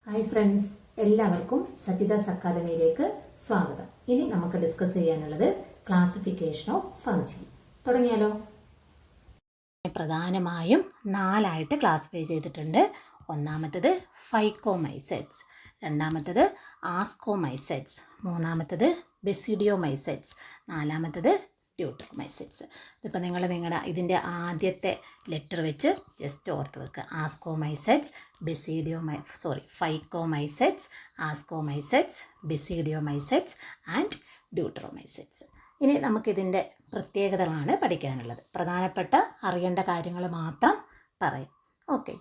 Hi friends, എല്ലാവർക്കും സജിതാസ് അക്കാദമിയിലേക്ക് സ്വാഗതം. ഇനി നമുക്ക് ഡിസ്കസ് ചെയ്യാനുള്ളത് ക്ലാസിഫിക്കേഷൻ ഓഫ് ഫംഗ്ഷൻ. തുടങ്ങിയാലോ? പ്രധാനമായും 4 ക്ലാസിഫൈ ചെയ്തിട്ടുണ്ട്. ഒന്നാമത്തത് ഫൈക്കോമൈസെറ്റ്സ്, രണ്ടാമത്തത് ആസ്കോമൈസെറ്റ്സ്, മൂന്നാമത്തത് ബെസിഡിയോമൈസെറ്റ്സ്, നാലാമത്തത് ഡ്യൂട്ടറോമൈസെറ്റ്സ്. ഇതിപ്പോൾ നിങ്ങളുടെ ഇതിൻ്റെ ആദ്യത്തെ ലെറ്റർ വെച്ച് ജസ്റ്റ് ഓർത്ത് വെക്കുക. ആസ്കോമൈസെറ്റ്സ്, ഫൈക്കോമൈസെറ്റ്സ്, ആസ്കോമൈസെറ്റ്സ്, ബെസിഡിയോമൈസെറ്റ്സ് ആൻഡ് ഡ്യൂട്ടറോമൈസെറ്റ്സ്. ഇനി നമുക്കിതിൻ്റെ പ്രത്യേകതകളാണ് പഠിക്കാനുള്ളത്. പ്രധാനപ്പെട്ട അറിയേണ്ട കാര്യങ്ങൾ മാത്രം പറയാം. ഓക്കെ,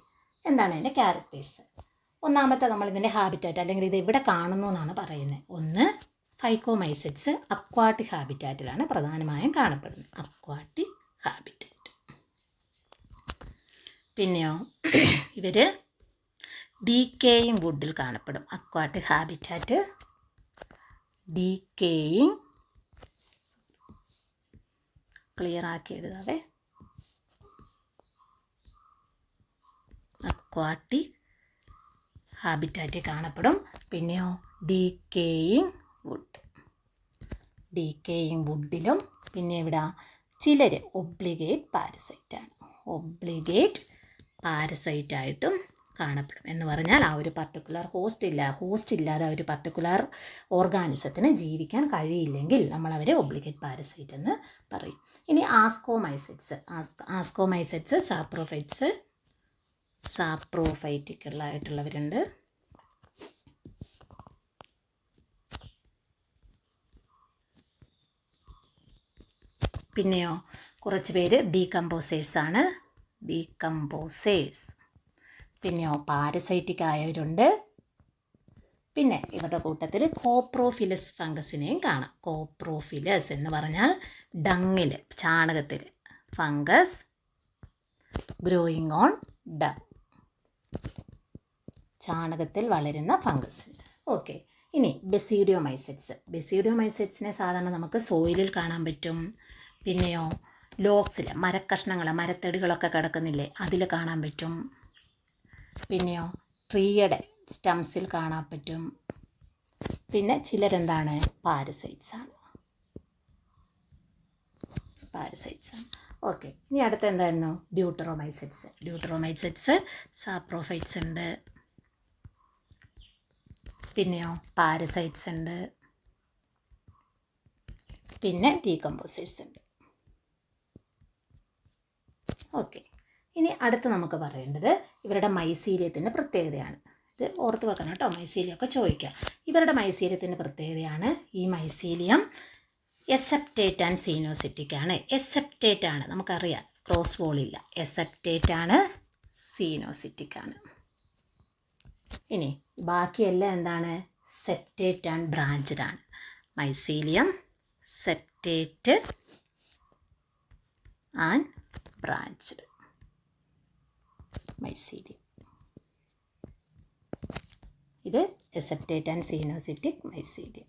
എന്താണ് ഇതിൻ്റെ ക്യാരക്ടേഴ്സ്? ഒന്നാമത്തെ നമ്മളിതിൻ്റെ ഹാബിറ്റാറ്റ്, അല്ലെങ്കിൽ ഇത് ഇവിടെ കാണുന്നു എന്നാണ് പറയുന്നത്. ഒന്ന്, ഫൈക്കോമൈസെറ്റ്സ് അക്വാട്ടിക് ഹാബിറ്റാറ്റിലാണ് പ്രധാനമായും കാണപ്പെടുന്നത്. Aquatic habitat. പിന്നെയോ ഇവർ ഡീക്കേയിങ് വുഡിൽ കാണപ്പെടും. അക്വാട്ടിക് ഹാബിറ്റാറ്റ് ഡീക്കേയിങ്, ക്ലിയർ ആക്കി എഴുതാവേ, അക്വാട്ടിക് ഹാബിറ്റാറ്റിൽ കാണപ്പെടും. പിന്നെയോ ഡീക്കേയിങ് വുഡിലും, പിന്നെ ഇവിടെ ചിലർ ഒബ്ലിഗേറ്റ് പാരസൈറ്റാണ്. ഒബ്ലിഗേറ്റ് പാരസൈറ്റായിട്ടും കാണപ്പെടും. എന്ന് പറഞ്ഞാൽ ആ ഒരു പർട്ടിക്കുലർ ഹോസ്റ്റ് ഇല്ലാതെ ആ ഒരു പർട്ടിക്കുലർ ഓർഗാനിസത്തിന് ജീവിക്കാൻ കഴിയില്ലെങ്കിൽ നമ്മൾ അവരെ ഒബ്ലിഗേറ്റ് പാരസൈറ്റ് എന്ന് പറയും. ഇനി ആസ്കോമൈസെറ്റ്സ് സാപ്രോഫൈറ്റിക്കലായിട്ടുള്ളവരുണ്ട്. പിന്നെയോ കുറച്ച് പേര് ഡീകമ്പോസേഴ്സാണ്. പിന്നെയോ പാരസൈറ്റിക് ആയവരുണ്ട്. പിന്നെ ഇവരുടെ കൂട്ടത്തിൽ കോപ്രോഫിലസ് ഫംഗസിനെയും കാണാം. കോപ്രോഫിലസ് എന്ന് പറഞ്ഞാൽ ഡങ്ങിൽ, ചാണകത്തിൽ, ഫംഗസ് ഗ്രോയിങ് ഓൺ ഡങ്, ചാണകത്തിൽ വളരുന്ന ഫംഗസ്. ഓക്കെ, ഇനി ബെസിഡിയോമൈസെറ്റ്സിനെ സാധാരണ നമുക്ക് സോയിലിൽ കാണാൻ പറ്റും. പിന്നെയോ ലോക്സിൽ, മരത്തടികളൊക്കെ കിടക്കുന്നില്ലേ, അതിൽ കാണാൻ പറ്റും. പിന്നെയോ ട്രീയുടെ സ്റ്റംസിൽ കാണാൻ പറ്റും. പിന്നെ ചിലരെന്താണ്, പാരസൈറ്റ്സ് ആണ്. ഓക്കെ, ഇനി അടുത്ത എന്തായിരുന്നു, ഡ്യൂട്ടറോമൈസെറ്റ്സ് സാപ്രോഫൈറ്റ്സ് ഉണ്ട്. പിന്നെയോ പാരസൈറ്റ്സ് ഉണ്ട്. പിന്നെ ഡീകമ്പോസേഴ്സ് ഉണ്ട്. ഓക്കെ, ഇനി അടുത്ത് നമുക്ക് പറയേണ്ടത് ഇവരുടെ മൈസീലിയത്തിൻ്റെ പ്രത്യേകതയാണ്. ഇത് ഓർത്ത് വെക്കണം കേട്ടോ, മൈസീലിയമൊക്കെ ചോദിക്കാം. ഇവരുടെ മൈസീലിയത്തിൻ്റെ പ്രത്യേകതയാണ്, ഈ മൈസീലിയം എസെപ്റ്റേറ്റ് ആൻഡ് സീനോസിറ്റിക് ആണ്. എസെപ്റ്റേറ്റ് ആണ്, നമുക്കറിയാം, ക്രോസ് വോളില്ല. എസെപ്റ്റേറ്റ് ആണ്, സീനോസിറ്റിക് ആണ്. ഇനി ബാക്കിയെല്ലാം എന്താണ്, സെപ്റ്റേറ്റ് ആൻഡ് ബ്രാഞ്ച്ഡ് ആണ്. Mycelium septate and branched mycelium. ഇത് എസെപ്റ്റേറ്റ് ആൻഡ് സീനോസിറ്റിക് മൈസീലിയം.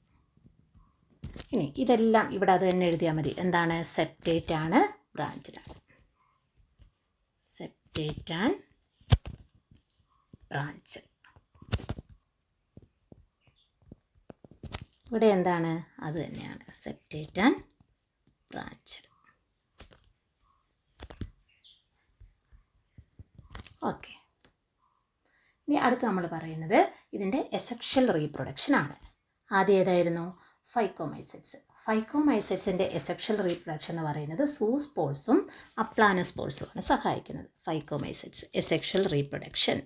ഇനി ഇതെല്ലാം ഇവിടെ അത് തന്നെ എഴുതിയാൽ മതി. എന്താണ്, സെപ്റ്റേറ്റ് ആണ്, ബ്രാഞ്ച്ഡ് ആണ്. Septate and branched. ഇവിടെ എന്താണ്, അത് തന്നെയാണ്, സെപ്റ്റേറ്റ് ആൻഡ് ബ്രാഞ്ച്ഡ്. ഓക്കെ, ഇനി അടുത്ത് നമ്മൾ പറയുന്നത് ഇതിൻ്റെ എസെക്ഷൽ റീപ്രൊഡക്ഷൻ ആണ്. ആദ്യം ഏതായിരുന്നു, ഫൈക്കോമൈസെറ്റ്സിൻ്റെ എസെക്ഷൽ റീപ്രൊഡക്ഷൻ എന്ന് പറയുന്നത് സൂസ്പോർസും അപ്ലാനോസ്പോർസും ആണ് സഹായിക്കുന്നത്. Phycomycetes asexual reproduction.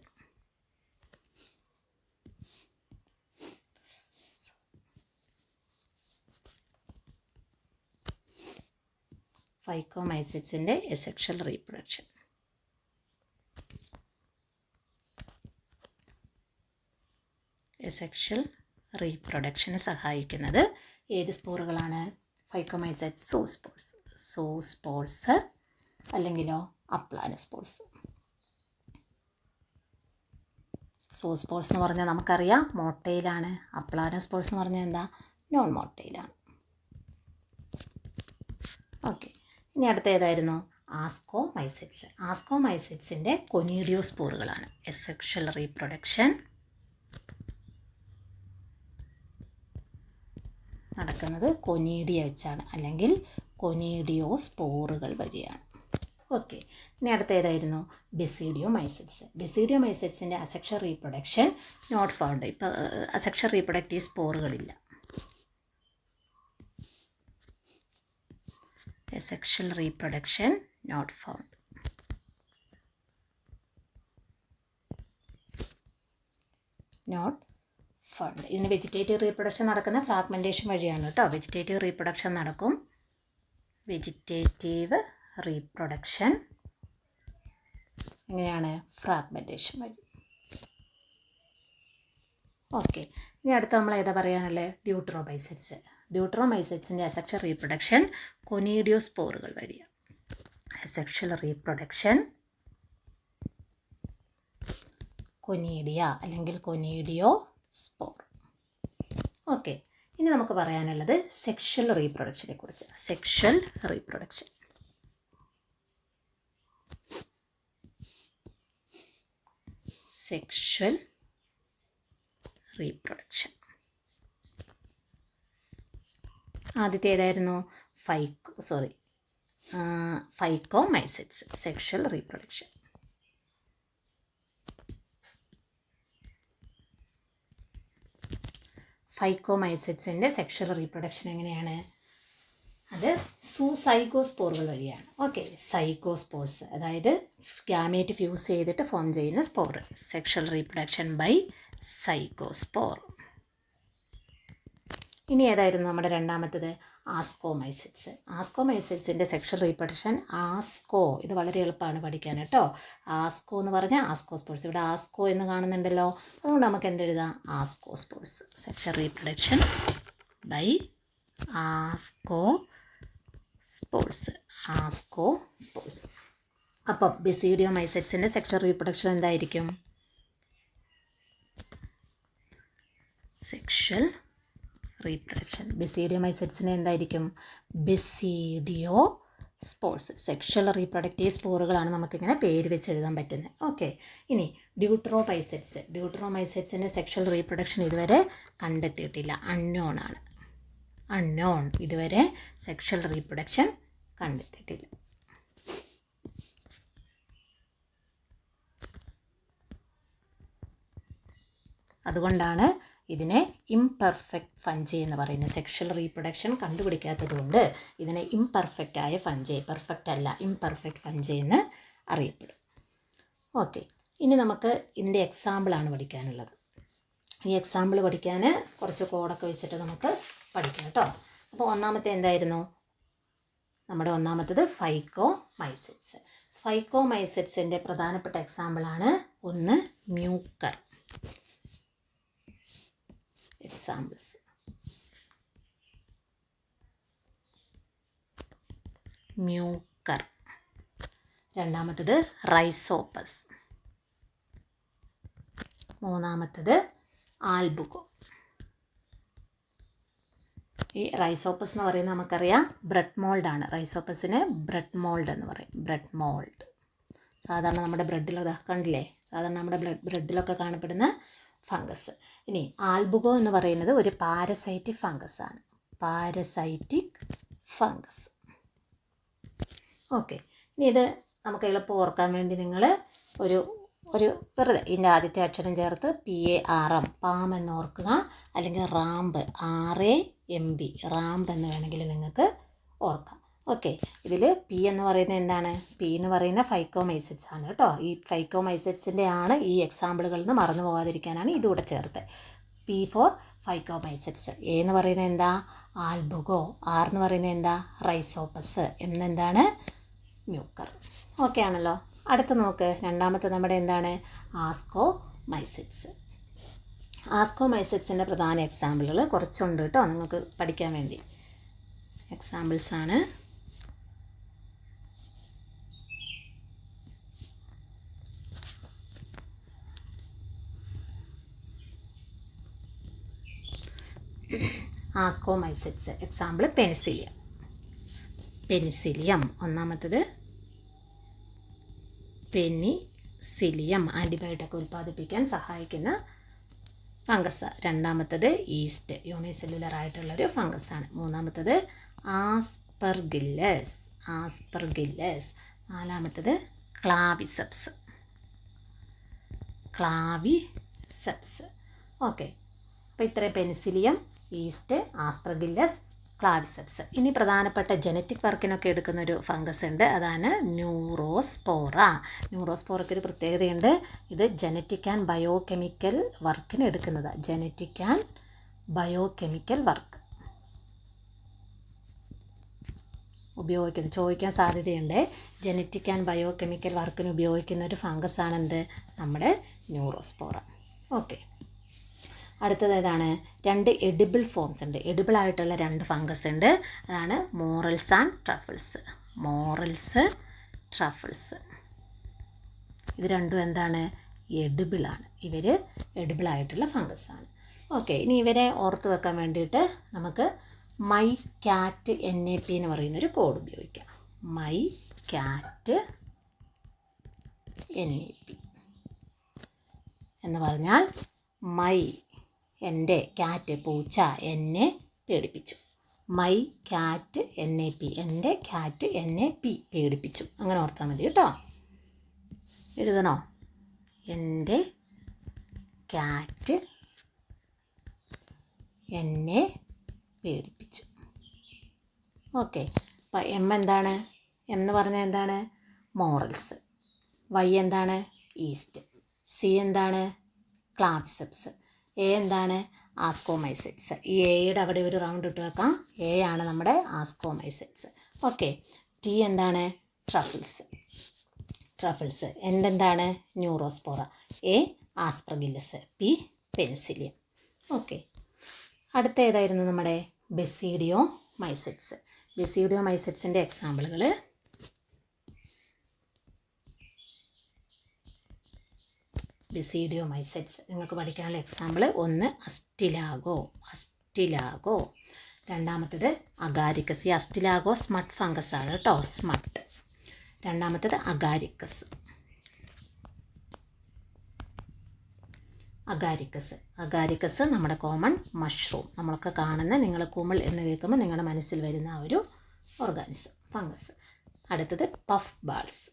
ഫൈക്കോമൈസെറ്റ്സിൻ്റെ എസെക്ഷൽ റീപ്രൊഡക്ഷൻ. എസെക്ഷൽ റീപ്രൊഡക്ഷന് സഹായിക്കുന്നത് ഏത് സ്പോറുകളാണ്, ഫൈക്കോമൈസെറ്റ്സ് സൂസ്പോർസ് അല്ലെങ്കിലോ അപ്ലാനോസ്പോർസ്. സൂസ്പോർസ് എന്ന് പറഞ്ഞാൽ നമുക്കറിയാം മോട്ടയിലാണ്. അപ്ലാനോസ്പോർസ് എന്ന് പറഞ്ഞാൽ എന്താ, നോൺ മോട്ടയിലാണ്. ഓക്കെ, ഇനി അടുത്ത ഏതായിരുന്നു, ആസ്കോമൈസെറ്റ്സിൻ്റെ കൊനീഡിയോസ്പോറുകളാണ്. എസെക്ഷൽ റീപ്രൊഡക്ഷൻ നടക്കുന്നത് കൊനീഡിയ വെച്ചാണ്, അല്ലെങ്കിൽ കൊനീഡിയോസ്പോറുകൾ വഴിയാണ്. ഓക്കെ, ഇനി അടുത്ത ഏതായിരുന്നു? ബെസീഡിയോമൈസെറ്റ്സ്. ബെസീഡിയോമൈസെറ്റ്സിൻ്റെ അസെക്ഷൽ റീപ്രൊഡക്ഷൻ നോട്ട് ഫൗണ്ട്. ഇപ്പോൾ അസെക്ഷൽ റീപ്രൊഡക്റ്റീവ് സ്പോറുകളില്ല. Asexual reproduction not found. Not found. ഇതിന് വെജിറ്റേറ്റീവ് റീപ്രൊഡക്ഷൻ നടക്കുന്ന ഫ്രാഗ്മെൻറ്റേഷൻ വഴിയാണ് കേട്ടോ. വെജിറ്റേറ്റീവ് റീപ്രൊഡക്ഷൻ നടക്കും. വെജിറ്റേറ്റീവ് റീപ്രൊഡക്ഷൻ എങ്ങനെയാണ്? ഫ്രാഗ്മെൻറ്റേഷൻ വഴി. ഓക്കെ, ഇനി അടുത്ത നമ്മൾ ഏതാ പറയാനുള്ളത്? ഡ്യൂട്രോമൈസെറ്റ്സ്. ഡ്യൂട്രോമൈസെറ്റ്സിൻ്റെ അസെക്ഷൽ റീപ്രൊഡക്ഷൻ കൊനീഡിയോസ്പോറുകൾ വഴിയാണ്. അസെക്ഷൽ റീപ്രൊഡക്ഷൻ കൊനീഡിയ അല്ലെങ്കിൽ കൊനീഡിയോസ്പോർ. ഓക്കെ, ഇനി നമുക്ക് പറയാനുള്ളത് സെക്ഷൽ റീപ്രൊഡക്ഷനെ കുറിച്ച്. Sexual reproduction. സെക്ഷൽ റീപ്രൊഡക്ഷൻ ആദ്യത്തെ ഏതായിരുന്നു? ഫൈക്കോമൈസെറ്റ്സ്. Sexual reproduction. ഫൈക്കോമൈസെറ്റ്സിൻ്റെ സെക്ഷൽ റീപ്രൊഡക്ഷൻ എങ്ങനെയാണ്? അത് സൈഗോസ്പോറുകൾ വഴിയാണ്. ഓക്കെ, സൈഗോസ്പോർസ്, അതായത് ഗാമേറ്റ് ഫ്യൂസ് ചെയ്തിട്ട് ഫോം ചെയ്യുന്ന spore. Sexual reproduction by zygospore. ഇനി ഏതായിരുന്നു നമ്മുടെ രണ്ടാമത്തത്? ആസ്കോമൈസെറ്റ്സ്. ആസ്കോമൈസെറ്റ്സിൻ്റെ സെക്ഷൽ റീപ്രൊഡക്ഷൻ ഇത് വളരെ എളുപ്പമാണ് പഠിക്കാൻ കേട്ടോ. ആസ്കോ എന്ന് പറഞ്ഞാൽ ആസ്കോസ്പോർസ്. ഇവിടെ ആസ്കോ എന്ന് കാണുന്നുണ്ടല്ലോ, അതുകൊണ്ട് നമുക്ക് എന്തെഴുതാം? Ascospores. Sexual reproduction by ascospores. അപ്പം ബെസീഡിയോമൈസെറ്റ്സിൻ്റെ സെക്ഷൽ റീപ്രൊഡക്ഷൻ എന്തായിരിക്കും? Sexual reproduction. ബെസീഡിയോമൈസെറ്റ്സിന് എന്തായിരിക്കും? ബെസീഡിയോസ്പോർസ്. സെക്ഷൽ റീപ്രൊഡക്റ്റീവ് സ്പോറുകളാണ് നമുക്കിങ്ങനെ പേര് വെച്ച് എഴുതാൻ പറ്റുന്നത്. ഓക്കെ, ഇനി ഡ്യൂട്രോമൈസെറ്റ്സ്. ഡ്യൂട്രോമൈസെറ്റ്സിൻ്റെ സെക്ഷൽ റീപ്രൊഡക്ഷൻ ഇതുവരെ കണ്ടെത്തിയിട്ടില്ല, അൺനോൺ ആണ്. അൺനോൺ, ഇതുവരെ സെക്ഷൽ റീപ്രൊഡക്ഷൻ കണ്ടെത്തിയിട്ടില്ല. അതുകൊണ്ടാണ് ഇതിനെ ഇംപെർഫെക്റ്റ് ഫഞ്ചി എന്ന് പറയുന്നത്. സെക്ഷൽ റീപ്രൊഡക്ഷൻ കണ്ടുപിടിക്കാത്തത് കൊണ്ട് ഇതിനെ ഇംപെർഫെക്റ്റായ ഫഞ്ചി, പെർഫെക്റ്റ് അല്ല, ഇംപെർഫെക്റ്റ് ഫഞ്ചി എന്ന് അറിയപ്പെടും. ഓക്കെ, ഇനി നമുക്ക് ഇതിൻ്റെ എക്സാമ്പിളാണ് പഠിക്കാനുള്ളത്. ഈ എക്സാമ്പിൾ പഠിക്കാൻ കുറച്ച് കോഡൊക്കെ വെച്ചിട്ട് നമുക്ക് പഠിക്കാം കേട്ടോ. അപ്പോൾ ഒന്നാമത്തെ എന്തായിരുന്നു? നമ്മുടെ ഒന്നാമത്തത് ഫൈക്കോമൈസെറ്റ്സ്. ഫൈക്കോമൈസെറ്റ്സിൻ്റെ പ്രധാനപ്പെട്ട എക്സാമ്പിളാണ് ഒന്ന് മ്യൂക്കർ. Examples: Mucor. രണ്ടാമത്തത് റൈസോപ്പസ്. മൂന്നാമത്തത് ആൽബുകോ. ഈ റൈസോപ്പസ് എന്ന് പറയുന്നത് നമുക്കറിയാം ബ്രെഡ് മോൾഡാണ്. റൈസോപ്പസിന് ബ്രെഡ് മോൾഡ് എന്ന് പറയും. ബ്രെഡ് മോൾഡ് സാധാരണ നമ്മുടെ ബ്രെഡിലൊക്കെ കണ്ടില്ലേ, സാധാരണ നമ്മുടെ ബ്രെഡിലൊക്കെ കാണപ്പെടുന്ന ഫംഗസ്. ഇനി ആൽബുകോ എന്ന് പറയുന്നത് ഒരു പാരസൈറ്റിക് ഫംഗസ് ആണ്. Parasitic fungus. ഓക്കെ, ഇനി ഇത് നമുക്ക് എളുപ്പം ഓർക്കാൻ വേണ്ടി നിങ്ങൾ ഒരു വെറുതെ ഇതിൻ്റെ ആദ്യത്തെ അക്ഷരം ചേർത്ത് PARM, പാം എന്ന് ഓർക്കുക. അല്ലെങ്കിൽ റാമ്പ്, RAMB, റാമ്പ് എന്ന് വേണമെങ്കിൽ നിങ്ങൾക്ക് ഓർക്കാം. ഓക്കെ, ഇതിൽ പി എന്ന് പറയുന്നത് എന്താണ്? പി എന്ന് പറയുന്ന ഫൈക്കോമൈസെറ്റ്സ് ആണ് കേട്ടോ. ഈ ഫൈക്കോമൈസെറ്റ്സിൻ്റെ ആണ് ഈ എക്സാമ്പിളുകളിൽ നിന്ന് മറന്നു പോകാതിരിക്കാനാണ് ഇതുകൂടെ ചേർത്ത്. P four ഫൈക്കോമൈസെറ്റ്സ്. എ എന്ന് പറയുന്നത് എന്താ? ആൽബുകോ. ആർ എന്ന് പറയുന്നത് എന്താ? റൈസോപ്പസ്. എന്താണ്? മ്യൂക്കർ. ഓക്കെ ആണല്ലോ. അടുത്ത് നോക്ക്, രണ്ടാമത്തെ നമ്മുടെ എന്താണ്? ആസ്കോമൈസെറ്റ്സ്. ആസ്കോമൈസെറ്റ്സിൻ്റെ പ്രധാന എക്സാമ്പിളുകൾ കുറച്ചുണ്ട് കേട്ടോ നിങ്ങൾക്ക് പഠിക്കാൻ വേണ്ടി. എക്സാമ്പിൾസാണ് ആസ്കോമൈസെറ്റ്സ്. Example penicillium. പെനിസിലിയം ഒന്നാമത്തത് പെനിസിലിയം ആൻറ്റിബയോട്ടിക് ഉൽപ്പാദിപ്പിക്കാൻ സഹായിക്കുന്ന ഫംഗസ്. രണ്ടാമത്തത് ഈസ്റ്റ്, യൂണിസെല്ലുലർ ആയിട്ടുള്ളൊരു ഫംഗസാണ്. മൂന്നാമത്തത് ആസ്പെർഗില്ലസ്. നാലാമത്തത് ക്ലാവിസെപ്സ്. ഓക്കെ, അപ്പോൾ ഇത്രയും പെനിസിലിയം, ഈസ്റ്റ്, ആസ്പെർഗില്ലസ്, ക്ലാവിസെപ്സ്. ഇനി പ്രധാനപ്പെട്ട ജനറ്റിക് വർക്കിനൊക്കെ എടുക്കുന്നൊരു ഫംഗസ് ഉണ്ട്, അതാണ് ന്യൂറോസ്പോറ. ന്യൂറോസ്പോറയ്ക്ക് ഒരു പ്രത്യേകതയുണ്ട്, ഇത് ജനറ്റിക് ആൻഡ് ബയോകെമിക്കൽ വർക്കിന് എടുക്കുന്നത്. ജനറ്റിക് ആൻഡ് ബയോകെമിക്കൽ വർക്ക് ചോദിക്കാൻ സാധ്യതയുണ്ട്. ജനറ്റിക് ആൻഡ് ബയോകെമിക്കൽ വർക്കിന് ഉപയോഗിക്കുന്ന ഒരു ഫംഗസാണ് എന്ത്, നമ്മുടെ ന്യൂറോസ്പോറ. ഓക്കെ, അടുത്തത് ഏതാണ്? 2 എഡിബിൾ ഫോംസ് ഉണ്ട്, എഡിബിൾ ആയിട്ടുള്ള 2 ഫംഗസ് ഉണ്ട്, അതാണ് മോറൽസ് ആൻഡ് ട്രഫിൾസ്. ഇത് രണ്ടും എന്താണ്? എഡിബിളാണ്. ഇവർ എഡിബിൾ ആയിട്ടുള്ള ഫംഗസാണ്. ഓക്കെ, ഇനി ഇവരെ ഓർത്ത് വെക്കാൻ വേണ്ടിയിട്ട് നമുക്ക് MyCat NAP എന്ന് പറയുന്നൊരു കോഡ് ഉപയോഗിക്കാം. MyCat NAP എന്ന് പറഞ്ഞാൽ എൻ്റെ ക്യാറ്റ്, പൂച്ച, എന്നെ പേടിപ്പിച്ചു. MyCat NAP, എൻ്റെ ക്യാറ്റ് എന്നെ പേടിപ്പിച്ചു. അങ്ങനെ ഓർത്താൽ മതി കേട്ടോ. എഴുതണോ? എൻ്റെ ക്യാറ്റ് എന്നെ പേടിപ്പിച്ചു. ഓക്കെ, അപ്പോൾ എം എന്താണ്? എം എന്ന് പറഞ്ഞാൽ എന്താണ്? മോറൽസ്. വൈ എന്താണ്? ഈസ്റ്റ്. സി എന്താണ്? ക്ലാവിസെപ്സ്. എ എന്താണ്? ആസ്കോമൈസെറ്റ്സ്. ഈ എയുടെ അവിടെ ഒരു റൗണ്ട് ഇട്ട് വെക്കാം. എ ആണ് നമ്മുടെ ആസ്കോമൈസെറ്റ്സ്. ഓക്കെ, ടി എന്താണ്? ട്രഫിൾസ്. എന്താണ്? Neurospora. A aspergillus. P penicillium. Okay, അടുത്ത ഏതായിരുന്നു? നമ്മുടെ ബെസീഡിയോമൈസെറ്റ്സ്. ബെസീഡിയോമൈസെറ്റ്സിൻ്റെ എക്സാമ്പിളുകൾ നിങ്ങൾക്ക് പഠിക്കാനുള്ള എക്സാമ്പിൾ: 1 അസ്റ്റിലാഗോ. രണ്ടാമത്തേത് അഗാരിക്കസ്. ഈ അസ്റ്റിലാഗോ സ്മട്ട് ഫംഗസ് ആണ് കേട്ടോ, സ്മട്ട്. രണ്ടാമത്തേത് അഗാരിക്കസ് നമ്മുടെ കോമൺ മഷ്റൂം, നമ്മളൊക്കെ കാണുന്ന, നിങ്ങൾ കുമിൾ എന്ന് കേൾക്കുമ്പോൾ നിങ്ങളുടെ മനസ്സിൽ വരുന്ന ആ ഒരു ഓർഗാനിസം, ഫംഗസ്. അടുത്തത് പഫ് ബാൾസ്.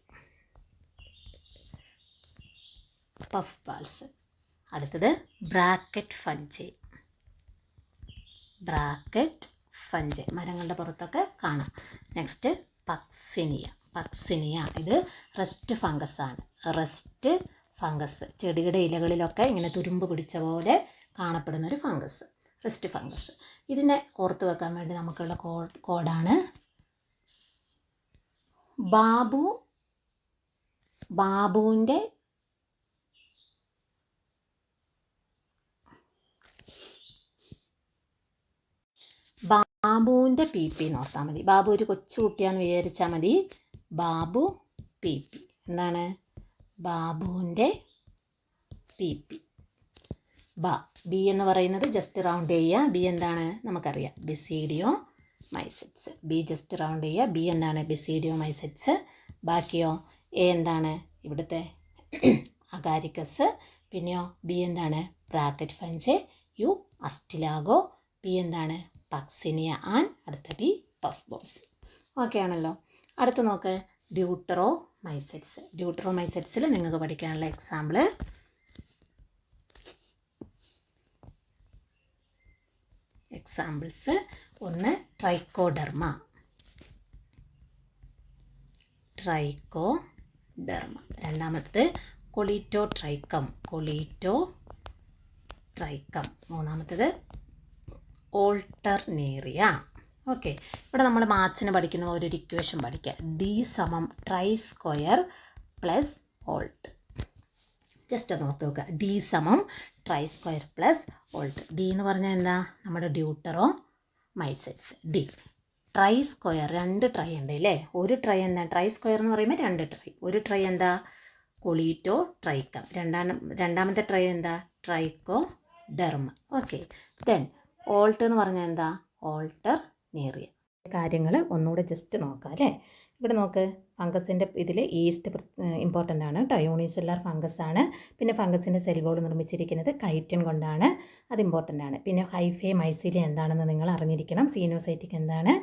അടുത്തത് ബ്രാക്കറ്റ് ഫഞ്ചൈ, മരങ്ങളുടെ പുറത്തൊക്കെ കാണാം. നെക്സ്റ്റ് പക്സിനിയ. ഇത് റെസ്റ്റ് ഫംഗസ്. ചെടിയുടെ ഇലകളിലൊക്കെ ഇങ്ങനെ തുരുമ്പ് പിടിച്ച പോലെ കാണപ്പെടുന്നൊരു ഫംഗസ്, റെസ്റ്റ് ഫംഗസ്. ഇതിനെ ഓർത്ത് വെക്കാൻ വേണ്ടി നമുക്കുള്ള കോഡാണ് ബാബുവിൻ്റെ PP എന്ന് ഓർത്താൽ മതി. ബാബു ഒരു കൊച്ചുകുട്ടിയാന്ന് വിചാരിച്ചാൽ മതി. ബാബു PP. എന്താണ്? ബാബുവിൻ്റെ PP. ബി എന്ന് പറയുന്നത് ജസ്റ്റ് റൗണ്ട് ചെയ്യുക. ബി എന്താണ്? നമുക്കറിയാം, ബെസീഡിയോമൈസെറ്റ്സ്. ബി ജസ്റ്റ് റൗണ്ട് ചെയ്യുക. ബി എന്താണ്? ബെസീഡിയോമൈസെറ്റ്സ്. ബാക്കിയോ? എ എന്താണ്? ഇവിടുത്തെ അഗാരിക്കസ്. പിന്നെയോ ബി എന്താണ്? Bracket fungi. U Ustilago. P എന്താണ്? പക്സിനിയ. ആൻഡ് അടുത്ത ബി പഫ് ബോൾസ്. ഓക്കെ ആണല്ലോ. അടുത്ത് നോക്ക്, ഡ്യൂട്ടറോമൈസെറ്റ്സിൽ നിങ്ങൾക്ക് പഠിക്കാനുള്ള എക്സാമ്പിള്: എക്സാമ്പിൾസ്: 1 ട്രൈക്കോഡെർമ. രണ്ടാമത്തെ കൊളീറ്റോട്രൈക്കം. മൂന്നാമത്തേത് ഓൾട്ടർനേറിയ. ഓക്കെ, ഇവിടെ നമ്മൾ മാത്സിന് പഠിക്കുന്ന ഒരു ഇക്വേഷൻ പഠിക്കുക. ഡി സമം try square plus Alt. Just ഒന്ന് നോക്കുക. ഡി സമം try square plus Alt. D എന്ന് പറഞ്ഞാൽ എന്താ? നമ്മുടെ ഡ്യൂട്ടറോമൈസെറ്റ്സ്. ഡി ട്രൈ സ്ക്വയർ, 2 ട്രൈ ഉണ്ട് അല്ലേ? ഒരു ട്രൈ എന്താ? ട്രൈ സ്ക്വയർ എന്ന് പറയുമ്പോൾ 2 ട്രൈ. ഒരു ട്രൈ എന്താ? കൊളീറ്റോട്രൈക്കം. രണ്ടാമത്തെ ട്രൈ എന്താ? ട്രൈക്കോഡെർമ. ഓക്കെ, ദെൻ ഓൾട്ട് എന്ന് പറഞ്ഞാൽ എന്താ? ഓൾട്ടർനേറിയ. കാര്യങ്ങൾ ഒന്നുകൂടെ ജസ്റ്റ് നോക്കാം അല്ലേ? ഇവിടെ നോക്ക്, ഫംഗസിൻ്റെ ഇതിൽ ഈസ്റ്റ് ഇമ്പോർട്ടൻ്റ് ആണ് കേട്ടോ. യൂണിസെല്ലുലാർ ഫംഗസ് ആണ്. പിന്നെ ഫംഗസിൻ്റെ സെൽ വോൾ നിർമ്മിച്ചിരിക്കുന്നത് കൈറ്റിൻ കൊണ്ടാണ്, അത് ഇമ്പോർട്ടൻ്റ് ആണ്. പിന്നെ ഹൈഫേ മൈസീലിയ എന്താണെന്ന് നിങ്ങൾ അറിഞ്ഞിരിക്കണം. സീനോസൈറ്റിക് എന്താണ്,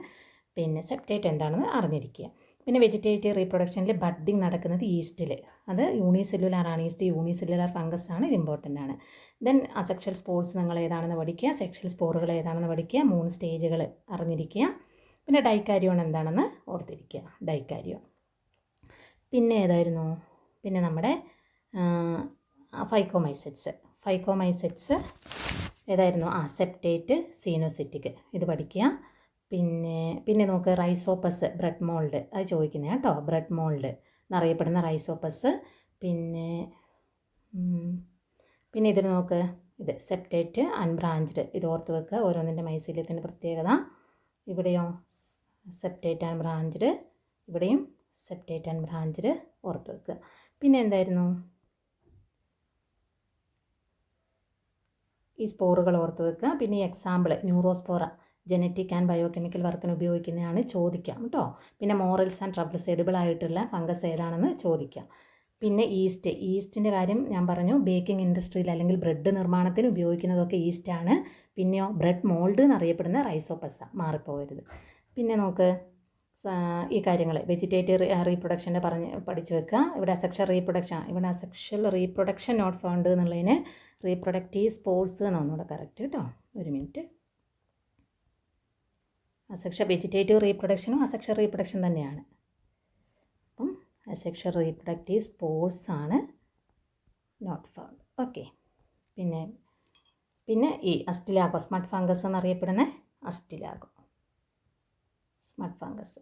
പിന്നെ സെപ്റ്റേറ്റ് എന്താണെന്ന് അറിഞ്ഞിരിക്കുക. പിന്നെ വെജിറ്റേറ്റീവ് റീപ്രൊഡക്ഷനിൽ ബഡ്ഡിങ് നടക്കുന്നത് ഈസ്റ്റിൽ, അത് യൂണിസെല്ലുലാർ ആണ്. ഈസ്റ്റ് യൂണിസെല്ലുലാർ ഫംഗസ് ആണ്, ഇത് ഇമ്പോർട്ടൻ്റ് ആണ്. ദെൻ അസെക്ഷൽ സ്പോർസ് നിങ്ങൾ ഏതാണെന്ന് പഠിക്കുക, സെക്ഷൽ സ്പോറുകൾ ഏതാണെന്ന് പഠിക്കുക, 3 സ്റ്റേജുകൾ അറിഞ്ഞിരിക്കുക. പിന്നെ ഡൈക്കാരിയോൺ എന്താണെന്ന് ഓർത്തിരിക്കുക, ഡൈക്കാരിയോൺ. പിന്നെ ഏതായിരുന്നു, പിന്നെ നമ്മുടെ ഫൈക്കോമൈസെറ്റ്സ് ഏതായിരുന്നു, സെപ്റ്റേറ്റ് സീനോസിറ്റിക്, ഇത് പഠിക്കുക. പിന്നെ നോക്ക്, റൈസോപ്പസ് ബ്രെഡ് മോൾഡ്, അത് ചോദിക്കുന്നത് കേട്ടോ. ബ്രെഡ് മോൾഡ് എന്നറിയപ്പെടുന്ന റൈസോപ്പസ്. പിന്നെ ഇതിൽ നോക്ക്, ഇത് സെപ്റ്റേറ്റ് അൺബ്രാഞ്ച്ഡ്, ഇത് ഓർത്ത് വെക്കുക. ഓരോന്നിൻ്റെ മൈസീലിയത്തിൻ്റെ പ്രത്യേകത. ഇവിടെയോ സെപ്റ്റേറ്റ് ആൻഡ് ബ്രാഞ്ച്ഡ്, ഇവിടെയും സെപ്റ്റേറ്റ് ആൻഡ് ബ്രാഞ്ച്ഡ് ഓർത്ത് വെക്കുക. പിന്നെ എന്തായിരുന്നു, ഈ സ്പോറുകൾ ഓർത്ത് വെക്കുക. പിന്നെ ഈ example Neurospora, genetic and biochemical വർക്കിന് ഉപയോഗിക്കുന്നതാണ്, ചോദിക്കാം കേട്ടോ. പിന്നെ മോറൽസ് ആൻഡ് ട്രബിൾസ്, എഡിബിൾ ആയിട്ടുള്ള ഫംഗസ് ഏതാണെന്ന് ചോദിക്കാം. പിന്നെ ഈസ്റ്റിൻ്റെ കാര്യം ഞാൻ പറഞ്ഞു. ബേക്കിംഗ് ഇൻഡസ്ട്രിയിൽ അല്ലെങ്കിൽ ബ്രെഡ് നിർമ്മാണത്തിന് ഉപയോഗിക്കുന്നതൊക്കെ ഈസ്റ്റാണ്. പിന്നെയോ ബ്രെഡ് മോൾഡ് എന്നറിയപ്പെടുന്ന റൈസോപ്പസ, മാറിപ്പോകരുത്. പിന്നെ നോക്ക്, ഈ കാര്യങ്ങൾ വെജിറ്റേറ്റീവ് റീപ്രൊഡക്ഷൻ്റെ പഠിച്ചു വെക്കുക. ഇവിടെ അസെക്ഷൽ റീപ്രൊഡക്ഷൻ നോട്ട് ഫൗണ്ട് എന്നുള്ളതിന് റീപ്രൊഡക്റ്റീവ് സ്പോർട്സ് എന്നാണ് ഒന്നുകൂടെ കറക്റ്റ് കേട്ടോ. ഒരു മിനിറ്റ്. വെജിറ്റേറ്റീവ് റീപ്രൊഡക്ഷനും അസെക്ഷൽ റീപ്രൊഡക്ഷൻ തന്നെയാണ്. അപ്പം അസെക്ഷൽ റീപ്രൊഡക്റ്റീവ് സ്പോർട്സ് ആണ് നോട്ട് ഫൗണ്ട്. ഓക്കെ. പിന്നെ ഈ അസ്റ്റിലാഗോ, സ്മഡ് ഫംഗസ് എന്നറിയപ്പെടുന്ന അസ്റ്റിലാഗോ, സ്മഡ് ഫംഗസ്.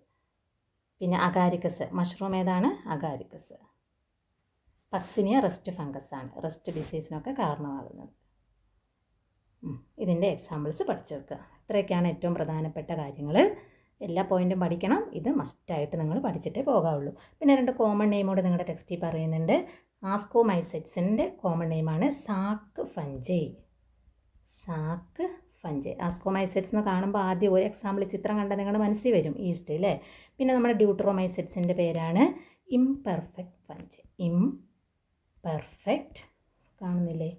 പിന്നെ അഗാരിക്കസ്, മഷ്റൂം ഏതാണ്, അഗാരിക്കസ്. പക്സിനിയ റെസ്റ്റ് ഫംഗസ് ആണ്, റെസ്റ്റ് ഡിസീസിനൊക്കെ കാരണമാകുന്നത്. ഇതിൻ്റെ എക്സാമ്പിൾസ് പഠിച്ചു വെക്കുക. ഇത്രയൊക്കെയാണ് ഏറ്റവും പ്രധാനപ്പെട്ട കാര്യങ്ങൾ. എല്ലാ പോയിൻറ്റും പഠിക്കണം. ഇത് മസ്റ്റായിട്ട് നിങ്ങൾ പഠിച്ചിട്ടേ പോകാവുള്ളൂ. പിന്നെ 2 കോമൺ നെയിമോട് നിങ്ങളുടെ ടെക്സ്റ്റിൽ പറയുന്നുണ്ട്. ആസ്കോമൈസെറ്റ്സിൻ്റെ കോമൺ നെയിമാണ് സാക്ക് ഫഞ്ചൈ. ആസ്കോമൈസെറ്റ്സ് എന്ന് കാണുമ്പോൾ ആദ്യം ഒരു എക്സാമ്പിൾ ചിത്രം കണ്ടാൽ നിങ്ങളുടെ മനസ്സിൽ വരും, ഈസ്റ്റ് അല്ലേ. പിന്നെ നമ്മുടെ ഡ്യൂട്രോമൈസെറ്റ്സിൻ്റെ പേരാണ് ഇംപെർഫെക്റ്റ് ഫഞ്ചൈ. കാണുന്നില്ലേ,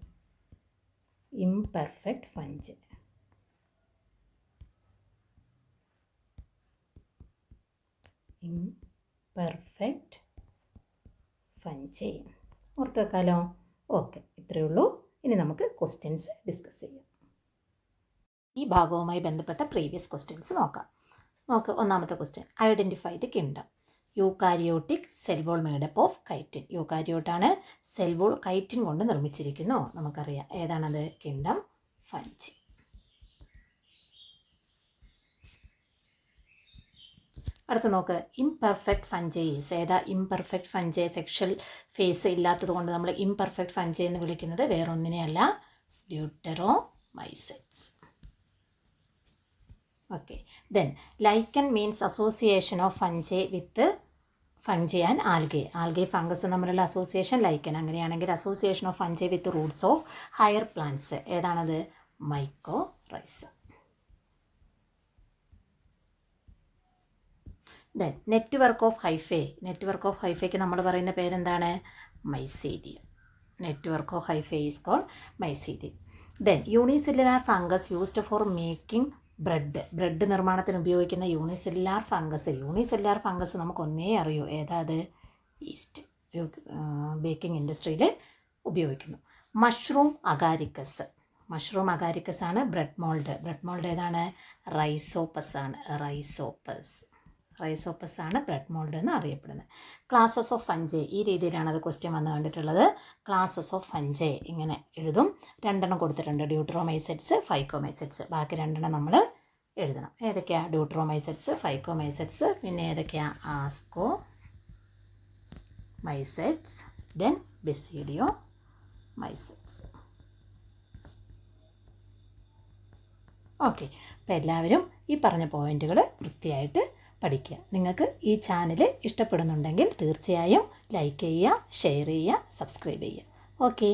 ഇംപെർഫെക്റ്റ് ഫഞ്ചൈ. ഓർത്ത് വെക്കാലോ. ഓക്കെ, ഇത്രയേ ഉള്ളൂ. ഇനി നമുക്ക് ക്വസ്റ്റ്യൻസ് ഡിസ്കസ് ചെയ്യാം. ഈ ഭാഗവുമായി ബന്ധപ്പെട്ട പ്രീവിയസ് ക്വസ്റ്റ്യൻസ് നോക്കാം. ഒന്നാമത്തെ question, identify the kingdom. Eukaryotic cell wall made up of chitin. യൂകാരിയോട്ടാണ്, സെൽ വോൾ കൈറ്റിൻ കൊണ്ട് നിർമ്മിച്ചിരിക്കുന്നു, നമുക്കറിയാം. ഏതാണത്, കിങ്ഡം ഫഞ്ചൈ. അടുത്ത് നോക്ക്, ഇംപെർഫെക്റ്റ് ഫഞ്ചൈസ്. ഏതാ ഇംപെർഫെക്റ്റ് ഫഞ്ചൈ? സെക്ഷൽ ഫേസ് ഇല്ലാത്തത് കൊണ്ട് നമ്മൾ ഇംപെർഫെക്റ്റ് ഫഞ്ചൈ എന്ന് വിളിക്കുന്നത് വേറൊന്നിനെയല്ല, deuteromycetes. Okay. Then lichen means association of fungi with fungi and algae fungus തമ്മിലുള്ള അസോസിയേഷൻ ലൈക്കൻ. അങ്ങനെയാണെങ്കിൽ association of fungi with roots of higher plants ഏതാണത്, മൈക്കോറൈസ. ദെൻ നെറ്റ്വർക്ക് ഓഫ് ഹൈഫേക്ക് നമ്മൾ പറയുന്ന പേരെന്താണ്, mycelium. Network of hyphae is called mycelium. Then unicellular fungus used for making bread നിർമ്മാണത്തിന് ഉപയോഗിക്കുന്ന unicellular fungus നമുക്കൊന്നേ അറിയൂ, ഏതാ അത്, ഈസ്റ്റ്. ബേക്കിംഗ് ഇൻഡസ്ട്രിയിൽ ഉപയോഗിക്കുന്നു. മഷ്റൂം അഗാരിക്കസ് ആണ്. ബ്രെഡ് മോൾഡ് ഏതാണ്, റൈസോപ്പസ് ആണ് ബ്രെഡ് മോൾഡ് എന്ന് അറിയപ്പെടുന്നത്. ക്ലാസസ് ഓഫ് ഫഞ്ചൈ, ഈ രീതിയിലാണ് അത് ക്വസ്റ്റ്യൻ വന്ന് കണ്ടിട്ടുള്ളത്. ക്ലാസസ് ഓഫ് ഫഞ്ചൈ ഇങ്ങനെ എഴുതും. 2 കൊടുത്തിട്ടുണ്ട്, ഡ്യൂട്രോമൈസെറ്റ്സ്, ഫൈക്കോമൈസെറ്റ്സ്. ബാക്കി 2 നമ്മൾ എഴുതണം. ഏതൊക്കെയാണ്, ഡ്യൂട്രോമൈസെറ്റ്സ്, ഫൈക്കോമൈസെറ്റ്സ്. പിന്നെ ഏതൊക്കെയാണ്, ആസ്കോമൈസെറ്റ്സ്, ദെൻ ബെസിഡിയോമൈസെറ്റ്സ്. ഓക്കെ. അപ്പോൾ എല്ലാവരും ഈ പറഞ്ഞ പോയിൻറ്റുകൾ വൃത്തിയായിട്ട് പഠിക്കുക. നിങ്ങൾക്ക് ഈ ചാനൽ ഇഷ്ടപ്പെടുന്നുണ്ടെങ്കിൽ തീർച്ചയായും ലൈക്ക് ചെയ്യുക, ഷെയർ ചെയ്യുക, സബ്സ്ക്രൈബ് ചെയ്യുക. ഓക്കെ.